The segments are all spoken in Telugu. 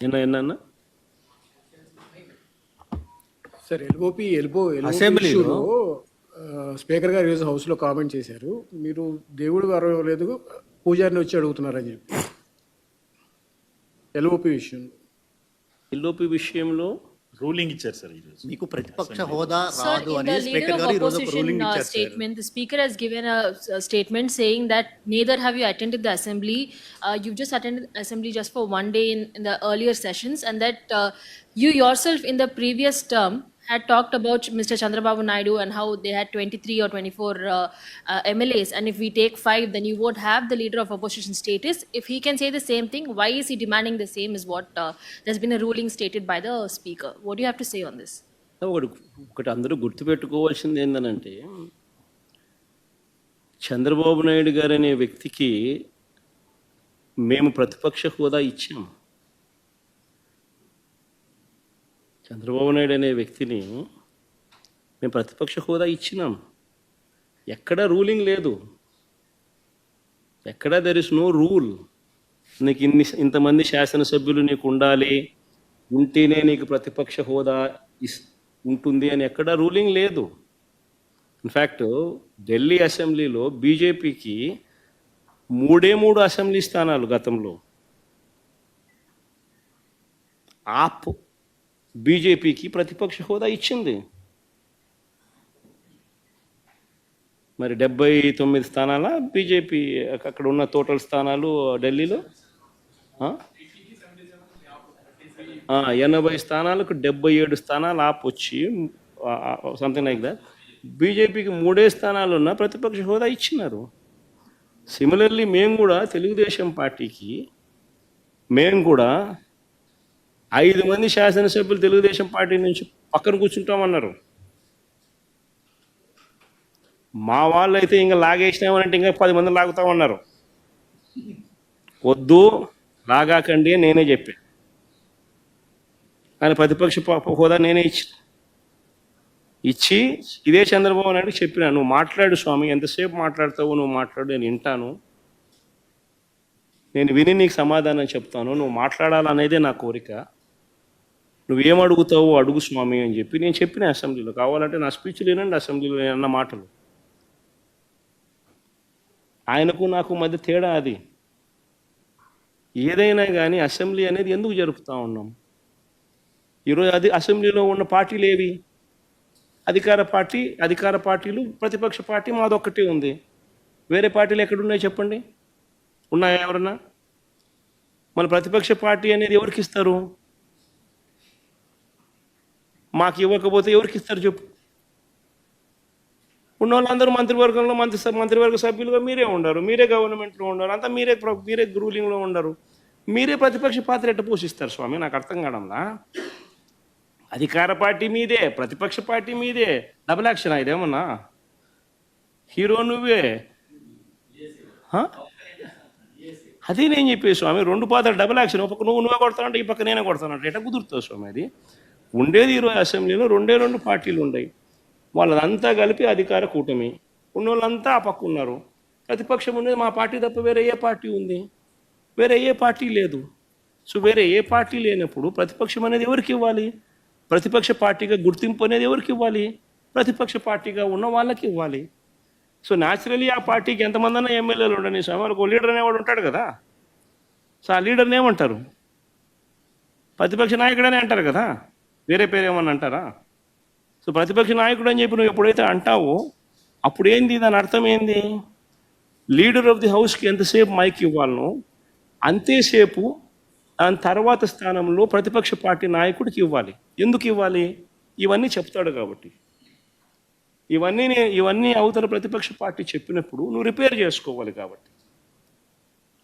ఎన్న సార్ ఎల్ఓపి అసెంబ్లీలో ఇష్యూలో స్పీకర్ గారు ఈరోజు హౌస్లో కామెంట్ చేశారు. మీరు దేవుడు గారు లేదు పూజారిని వచ్చి అడుగుతున్నారని చెప్పి ఎల్ఓపి విషయంలో రూలింగ్ ఇచ్చారు సార్ ఈరోజు. మీకు ప్రతిపక్ష హోదా Sir, రాదు in అని the స్పీకర్ leader of గారు ఈ రోజు ఒక opposition రూలింగ్ ఇచ్చారు sir. statement, the speaker has given a statement saying that neither have you attended the assembly, you've just attended assembly just for one day in the earlier sessions, and that you yourself in the previous term had talked about Mr. Chandrababu Naidu and how they had 23 or 24 MLAs, and if we take 5, then you won't have the leader of opposition status. If he can say the same thing, why is he demanding the same is what there's been a ruling stated by the speaker. What do you have to say on this? ఒకటి అందరూ గుర్తుపెట్టుకోవాల్సింది ఏంటంటే, చంద్రబాబు నాయుడు గారు అనే వ్యక్తికి మేము ప్రతిపక్ష హోదా ఇచ్చాం. చంద్రబాబు నాయుడు అనే వ్యక్తిని మేము ప్రతిపక్ష హోదా ఇచ్చినాం. ఎక్కడా రూలింగ్ లేదు, ఎక్కడా దెర్ ఇస్ నో రూల్. నీకు ఇంతమంది శాసనసభ్యులు నీకు ఉండాలి, ఉంటేనే నీకు ప్రతిపక్ష హోదా ఉంటుంది అని ఎక్కడా రూలింగ్ లేదు. ఇన్ఫ్యాక్ట్ ఢిల్లీ అసెంబ్లీలో బీజేపీకి 3 అసెంబ్లీ స్థానాలు గతంలో. ఆప్ బీజేపీకి ప్రతిపక్ష హోదా ఇచ్చింది. మరి 79 స్థానాల బీజేపీ అక్కడ ఉన్న టోటల్ స్థానాలు ఢిల్లీలో 80 స్థానాలకు 77 స్థానాలు ఆప్ వచ్చి సంథింగ్ లైక్ దట్. బీజేపీకి 3 స్థానాలు ఉన్న ప్రతిపక్ష హోదా ఇచ్చినారు. సిమిలర్లీ మేము కూడా తెలుగుదేశం పార్టీకి మేము కూడా 5 మంది శాసనసభ్యులు తెలుగుదేశం పార్టీ నుంచి పక్కన కూర్చుంటామన్నారు. మా వాళ్ళు అయితే ఇంకా లాగేసినామనంటే ఇంకా 10 మంది లాగుతామన్నారు. వద్దు లాగాకండి నేనే చెప్పాను. కానీ ప్రతిపక్ష హోదా నేనే ఇచ్చి ఇదే చంద్రబాబు నాయుడు చెప్పినా, నువ్వు మాట్లాడు స్వామి, ఎంతసేపు మాట్లాడతావు నువ్వు మాట్లాడు, నేను వింటాను, నేను విని నీకు సమాధానం చెప్తాను, నువ్వు మాట్లాడాలనేదే నా కోరిక, నువ్వేం అడుగుతావు అడుగు స్వామి అని చెప్పి నేను చెప్పిన అసెంబ్లీలో. కావాలంటే నా స్పీచ్ లేనండి అసెంబ్లీలో నేను అన్న మాటలు. ఆయనకు నాకు మధ్య తేడా అది. ఏదైనా కానీ అసెంబ్లీ అనేది ఎందుకు జరుపుతూ ఉన్నాం? ఈరోజు అది అసెంబ్లీలో ఉన్న పార్టీలు ఏవి? అధికార పార్టీలు, ప్రతిపక్ష పార్టీ మాదొక్కటే ఉంది. వేరే పార్టీలు ఎక్కడున్నాయి చెప్పండి? ఉన్నాయా ఎవరన్నా? మన ప్రతిపక్ష పార్టీ అనేది ఎవరికి ఇస్తారు? మాకు ఇవ్వకపోతే ఎవరికి ఇస్తారు చెప్పు? ఉన్న వాళ్ళందరూ మంత్రివర్గంలో మంత్రివర్గ సభ్యులుగా మీరే ఉండరు, మీరే గవర్నమెంట్లో ఉండరు, అంతా మీరే రూలింగ్లో ఉండరు. మీరే ప్రతిపక్ష పాత్ర ఎట్ట పోషిస్తారు స్వామి? నాకు అర్థం కావడంలా. అధికార పార్టీ మీదే, ప్రతిపక్ష పార్టీ మీదే. డబుల్ యాక్షన్ ఇదేమన్నా? హీరో నువ్వే. అదే నేను చెప్పే స్వామి, 2 పాత్రలు డబుల్ యాక్షన్. ఒక పక్క నువ్వే కొడతానంటే ఈ పక్క నేనే కొడతానంటే ఎట్లా కుదురుతుంది స్వామి? అది ఉండేది ఈరోజు అసెంబ్లీలో 2 పార్టీలు ఉన్నాయి. వాళ్ళంతా కలిపి అధికార కూటమి. ఉన్నోళ్ళంతా ఆ పక్క ఉన్నారు. ప్రతిపక్షం ఉండేది మా పార్టీ తప్ప వేరే ఏ పార్టీ ఉంది? వేరే ఏ పార్టీ లేదు. సో వేరే ఏ పార్టీ లేనప్పుడు ప్రతిపక్షం అనేది ఎవరికి ఇవ్వాలి? ప్రతిపక్ష పార్టీగా గుర్తింపు అనేది ఎవరికి ఇవ్వాలి? ప్రతిపక్ష పార్టీగా ఉన్న వాళ్ళకి ఇవ్వాలి. సో న్యాచురలీ ఆ పార్టీకి ఎంతమంది అన్నా ఎమ్మెల్యేలు ఉండని స్వామి, వాళ్ళకు లీడర్ అనేవాడు ఉంటాడు కదా. సో ఆ లీడర్ని ఏమంటారు? ప్రతిపక్ష నాయకుడనే అంటారు కదా, వేరే పేరు ఏమన్నా అంటారా? సో ప్రతిపక్ష నాయకుడు అని చెప్పి నువ్వు ఎప్పుడైతే అంటావో అప్పుడు ఏంది దాని అర్థం ఏంది? లీడర్ ఆఫ్ ది హౌస్కి ఎంతసేపు మైక్ ఇవ్వాలనో అంతేసేపు దాని తర్వాత స్థానంలో ప్రతిపక్ష పార్టీ నాయకుడికి ఇవ్వాలి. ఎందుకు ఇవ్వాలి? ఇవన్నీ చెప్తాడు కాబట్టి. ఇవన్నీ అవతల ప్రతిపక్ష పార్టీ చెప్పినప్పుడు నువ్వు రిపేర్ చేసుకోవాలి కాబట్టి.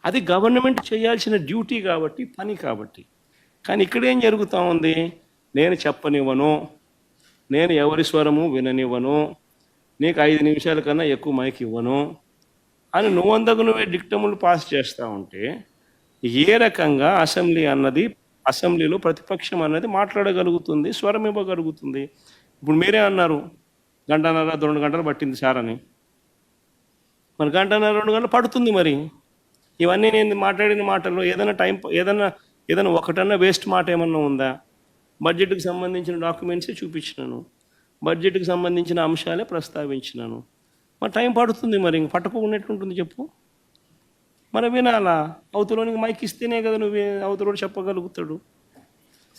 అది గవర్నమెంట్ చేయాల్సిన డ్యూటీ కాబట్టి, పని కాబట్టి. కానీ ఇక్కడ ఏం జరుగుతూ ఉంది? నేను చెప్పనివ్వను, నేను ఎవరి స్వరము విననివ్వను, నీకు 5 నిమిషాల కన్నా ఎక్కువ మైక్ ఇవ్వను అని నువ్వే డిక్టములు పాస్ చేస్తూ ఉంటే ఏ రకంగా అసెంబ్లీలో ప్రతిపక్షం అన్నది మాట్లాడగలుగుతుంది, స్వరం ఇవ్వగలుగుతుంది? ఇప్పుడు మీరే అన్నారు 1.5-2 గంటలు పట్టింది సార్ అని. మరి 1.5-2 గంటలు పడుతుంది. మరి ఇవన్నీ నేను మాట్లాడిన మాటల్లో ఏదైనా ఏదైనా ఒకటన్నా వేస్ట్ మాట ఏమన్నా ఉందా? బడ్జెట్కి సంబంధించిన డాక్యుమెంట్సే చూపించినాను, బడ్జెట్కి సంబంధించిన అంశాలే ప్రస్తావించినాను. మరి టైం పడుతుంది, మరి ఇంక పట్టకుండా ఎట్లుంటుంది చెప్పు? మరి వినాలా? అవతలోనికి మైక్ ఇస్తేనే కదా నువ్వు అవతలోడు చెప్పగలుగుతాడు.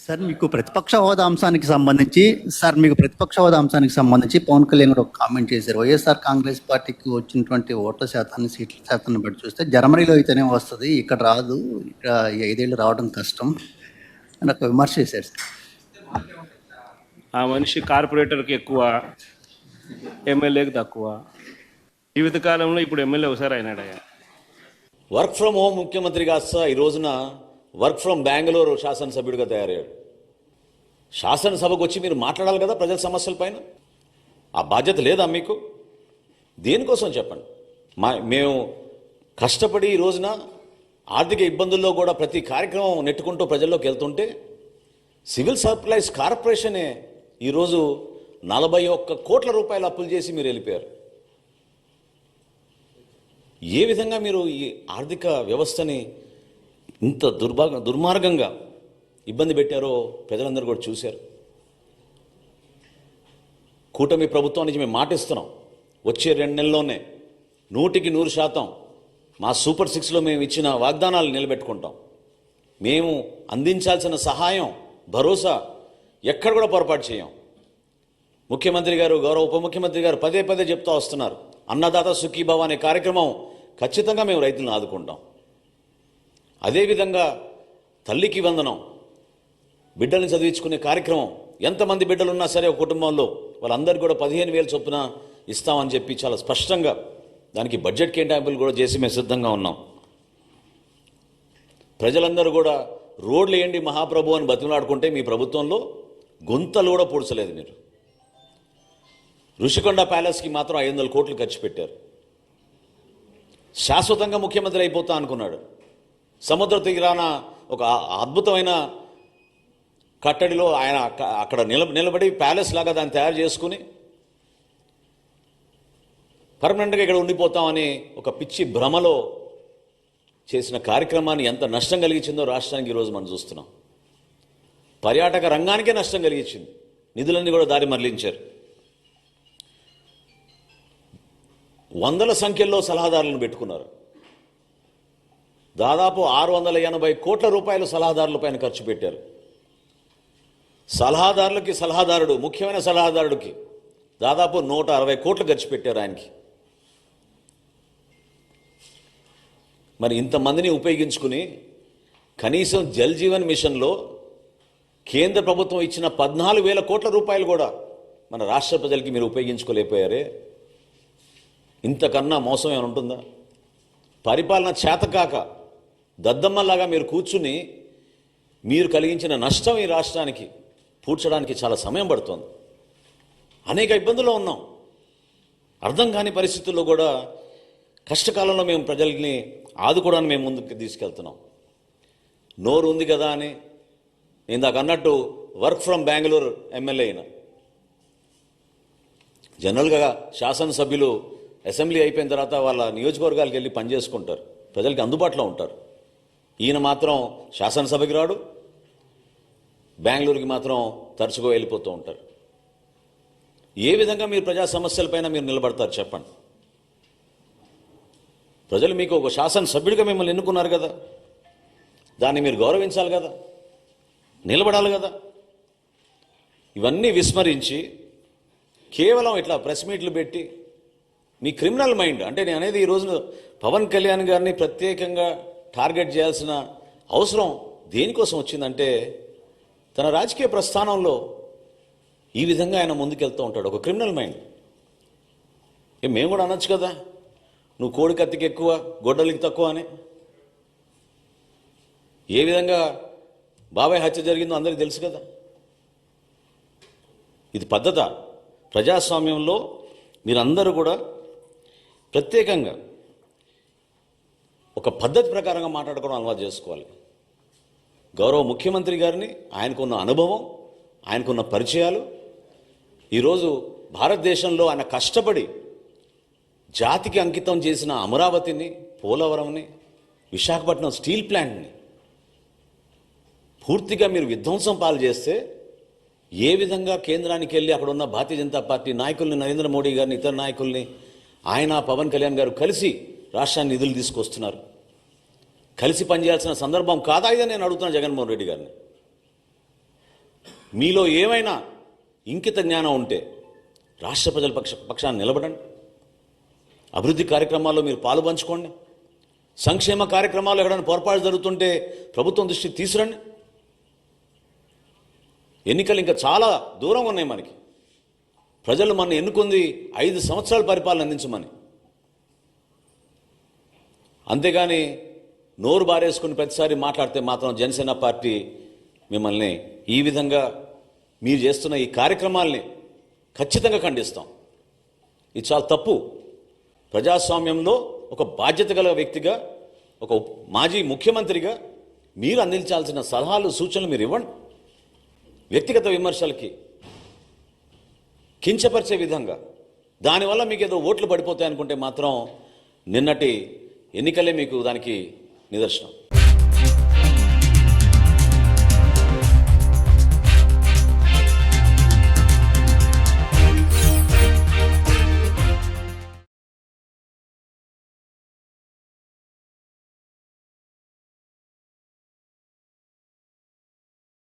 సార్ మీకు ప్రతిపక్ష హోదా అంశానికి సంబంధించి పవన్ కళ్యాణ్ గారు ఒక కామెంట్ చేశారు. వైఎస్ఆర్ కాంగ్రెస్ పార్టీకి వచ్చినటువంటి ఓట్ల శాతాన్ని, సీట్ల శాతాన్ని బట్టి చూస్తే జర్మనీలో అయితేనే వస్తుంది, ఇక్కడ రాదు, ఇక్కడ 5 ఏళ్ళు రావడం కష్టం అని ఒక విమర్శ చేశారు సార్. ఆ మనిషి కార్పొరేటర్కి ఎక్కువ, ఎమ్మెల్యేకి తక్కువ. జీవితకాలంలో ఇప్పుడు ఎమ్మెల్యే ఒకసారి అయినాడయ్యా. వర్క్ ఫ్రమ్ హోమ్ ముఖ్యమంత్రి కాస్త ఈ రోజున వర్క్ ఫ్రమ్ బెంగళూరు శాసనసభ్యుడిగా తయారయ్యాడు. శాసనసభకు వచ్చి మీరు మాట్లాడాలి కదా ప్రజల సమస్యల పైన. ఆ బాధ్యత లేదా మీకు? దేనికోసం చెప్పండి. మేము కష్టపడి ఈ రోజున ఆర్థిక ఇబ్బందుల్లో కూడా ప్రతి కార్యక్రమం నెట్టుకుంటూ ప్రజల్లోకి వెళ్తుంటే సివిల్ సప్లైస్ కార్పొరేషనే ఈరోజు 41 కోట్ల రూపాయలు అప్పులు చేసి మీరు వెళ్ళిపోయారు. ఏ విధంగా మీరు ఈ ఆర్థిక వ్యవస్థని ఇంత దుర్మార్గంగా ఇబ్బంది పెట్టారో ప్రజలందరూ కూడా చూశారు. కూటమి ప్రభుత్వానికి మేము మాటిస్తున్నాం, వచ్చే 2 నెలల్లోనే 100% మా సూపర్ 6లో మేము ఇచ్చిన వాగ్దానాలు నిలబెట్టుకుంటాం. మేము అందించాల్సిన సహాయం, భరోసా ఎక్కడ కూడా పొరపాటు చేయం. ముఖ్యమంత్రి గారు, గౌరవ ఉప ముఖ్యమంత్రి గారు పదే చెప్తూ వస్తున్నారు, అన్నదాత సుఖీభవ అనే కార్యక్రమం ఖచ్చితంగా మేము రైతులను ఆదుకుంటాం. అదేవిధంగా తల్లికి వందనం, బిడ్డల్ని చదివించుకునే కార్యక్రమం, ఎంతమంది బిడ్డలున్నా సరే ఒక కుటుంబంలో వాళ్ళందరికీ కూడా 15,000 చొప్పున ఇస్తామని చెప్పి చాలా స్పష్టంగా దానికి బడ్జెట్ కేటాయింపులు కూడా చేసి మేము సిద్ధంగా ఉన్నాం. ప్రజలందరూ కూడా రోడ్లు వేయండి మహాప్రభు అని బతిమలాడుకుంటే మీ ప్రభుత్వంలో గుంతలు కూడా పూడ్చలేదు. మీరు ఋషికొండ ప్యాలెస్కి మాత్రం 500 కోట్లు ఖర్చు పెట్టారు. శాశ్వతంగా ముఖ్యమంత్రి అయిపోతా అనుకున్నాడు. సముద్ర తీరాన ఒక అద్భుతమైన కట్టడిలో ఆయన అక్కడ నిలబడి ప్యాలెస్ లాగా దాన్ని తయారు చేసుకుని పర్మనెంట్గా ఇక్కడ ఉండిపోతామని ఒక పిచ్చి భ్రమలో చేసిన కార్యక్రమాన్ని ఎంత నష్టం కలిగించిందో రాష్ట్రానికి ఈరోజు మనం చూస్తున్నాం. పర్యాటక రంగానికే నష్టం కలిగించింది. నిధులన్నీ కూడా దారి మరలించారు. వందల సంఖ్యలో సలహాదారులను పెట్టుకున్నారు. దాదాపు 680 కోట్ల రూపాయలు సలహాదారుల పైన ఖర్చు పెట్టారు. సలహాదారుడు ముఖ్యమైన సలహాదారుడికి దాదాపు 160 కోట్లు ఖర్చు పెట్టారు ఆయనకి. మరి ఇంతమందిని ఉపయోగించుకుని కనీసం జల్ జీవన్ మిషన్లో కేంద్ర ప్రభుత్వం ఇచ్చిన 14,000 కోట్ల రూపాయలు కూడా మన రాష్ట్ర ప్రజలకి మీరు ఉపయోగించుకోలేకపోయారే. ఇంతకన్నా మోసం ఏమైనా ఉంటుందా? పరిపాలన చేతకాక దద్దమ్మలాగా మీరు కూర్చుని మీరు కలిగించిన నష్టం ఈ రాష్ట్రానికి పూడ్చడానికి చాలా సమయం పడుతోంది. అనేక ఇబ్బందుల్లో ఉన్నాం. అర్థం కాని పరిస్థితుల్లో కూడా కష్టకాలంలో మేము ప్రజల్ని ఆదుకోవడానికి మేము ముందుకు తీసుకెళ్తున్నాం. నోరు ఉంది కదా అని నేను దాకా అన్నట్టు వర్క్ ఫ్రమ్ బెంగళూరు ఎమ్మెల్యే అయినా. జనరల్గా శాసనసభ్యులు అసెంబ్లీ అయిపోయిన తర్వాత వాళ్ళ నియోజకవర్గాలకు వెళ్ళి పనిచేసుకుంటారు, ప్రజలకి అందుబాటులో ఉంటారు. ఈయన మాత్రం శాసనసభకి రాడు, బెంగళూరుకి మాత్రం తరచుగా వెళ్ళిపోతూ ఉంటారు. ఏ విధంగా మీరు ప్రజా సమస్యలపైన మీరు నిలబడతారు చెప్పండి? ప్రజలు మీకు ఒక శాసనసభ్యుడిగా మిమ్మల్ని ఎన్నుకున్నారు కదా, దాన్ని మీరు గౌరవించాలి కదా, నిలబడాలి కదా. ఇవన్నీ విస్మరించి కేవలం ఇట్లా ప్రెస్ మీట్లు పెట్టి మీ క్రిమినల్ మైండ్, అంటే నేను అనేది ఈ రోజు పవన్ కళ్యాణ్ గారిని ప్రత్యేకంగా టార్గెట్ చేయాల్సిన అవసరం దేనికోసం వచ్చిందంటే తన రాజకీయ ప్రస్థానంలో ఈ విధంగా ఆయన ముందుకెళ్తూ ఉంటాడు. ఒక క్రిమినల్ మైండ్. మేము కూడా అనొచ్చు కదా, నువ్వు కోడి కత్తికి ఎక్కువ గొడ్డలికి తక్కువ అని. ఏ విధంగా బాబాయ్ హత్య జరిగిందో అందరికీ తెలుసు కదా. ఇది పద్ధత? ప్రజాస్వామ్యంలో మీరందరూ కూడా ప్రత్యేకంగా ఒక పద్ధతి ప్రకారంగా మాట్లాడుకోవడం అలవాటు చేసుకోవాలి. గౌరవ ముఖ్యమంత్రి గారిని, ఆయనకున్న అనుభవం, ఆయనకున్న పరిచయాలు, ఈరోజు భారతదేశంలో ఆయన కష్టపడి జాతికి అంకితం చేసిన అమరావతిని, పోలవరంని, విశాఖపట్నం స్టీల్ ప్లాంట్ని పూర్తిగా మీరు విధ్వంసం పాలు చేస్తే ఏ విధంగా కేంద్రానికి వెళ్ళి అక్కడ ఉన్న భారతీయ జనతా పార్టీ నాయకుల్ని, నరేంద్ర మోడీ గారిని, ఇతర నాయకుల్ని, ఆయన పవన్ కళ్యాణ్ గారు కలిసి రాష్ట్రాన్ని నిధులు తీసుకొస్తున్నారు. కలిసి పనిచేయాల్సిన సందర్భం కాదా ఇదని నేను అడుగుతున్నాను జగన్మోహన్ రెడ్డి గారిని. మీలో ఏమైనా ఇంకిత జ్ఞానం ఉంటే రాష్ట్ర ప్రజల పక్షాన్ని నిలబడండి. అభివృద్ధి కార్యక్రమాల్లో మీరు పాలు పంచుకోండి. సంక్షేమ కార్యక్రమాలు ఎక్కడైనా పొరపాటు జరుగుతుంటే ప్రభుత్వం దృష్టికి తీసుకురండి. ఎన్నికలు ఇంకా చాలా దూరంగా ఉన్నాయి మనకి. ప్రజలు మన ఎన్నుకుంది 5 సంవత్సరాల పరిపాలన అందించమని. అంతేగాని నోరు బారేసుకుని ప్రతిసారి మాట్లాడితే మాత్రం జనసేన పార్టీ మిమ్మల్ని ఈ విధంగా మీరు చేస్తున్న ఈ కార్యక్రమాల్ని ఖచ్చితంగా ఖండిస్తాం. ఇది చాలా తప్పు. ప్రజాస్వామ్యంలో ఒక బాధ్యత గల వ్యక్తిగా, ఒక మాజీ ముఖ్యమంత్రిగా మీరు అందించాల్సిన సలహాలు, సూచనలు మీరు ఇవ్వండి. వ్యక్తిగత విమర్శలకి, కించపరిచే విధంగా, దానివల్ల మీకు ఏదో ఓట్లు పడిపోతాయి అనుకుంటే మాత్రం నిన్నటి ఎన్నికలే మీకు దానికి నిదర్శనం.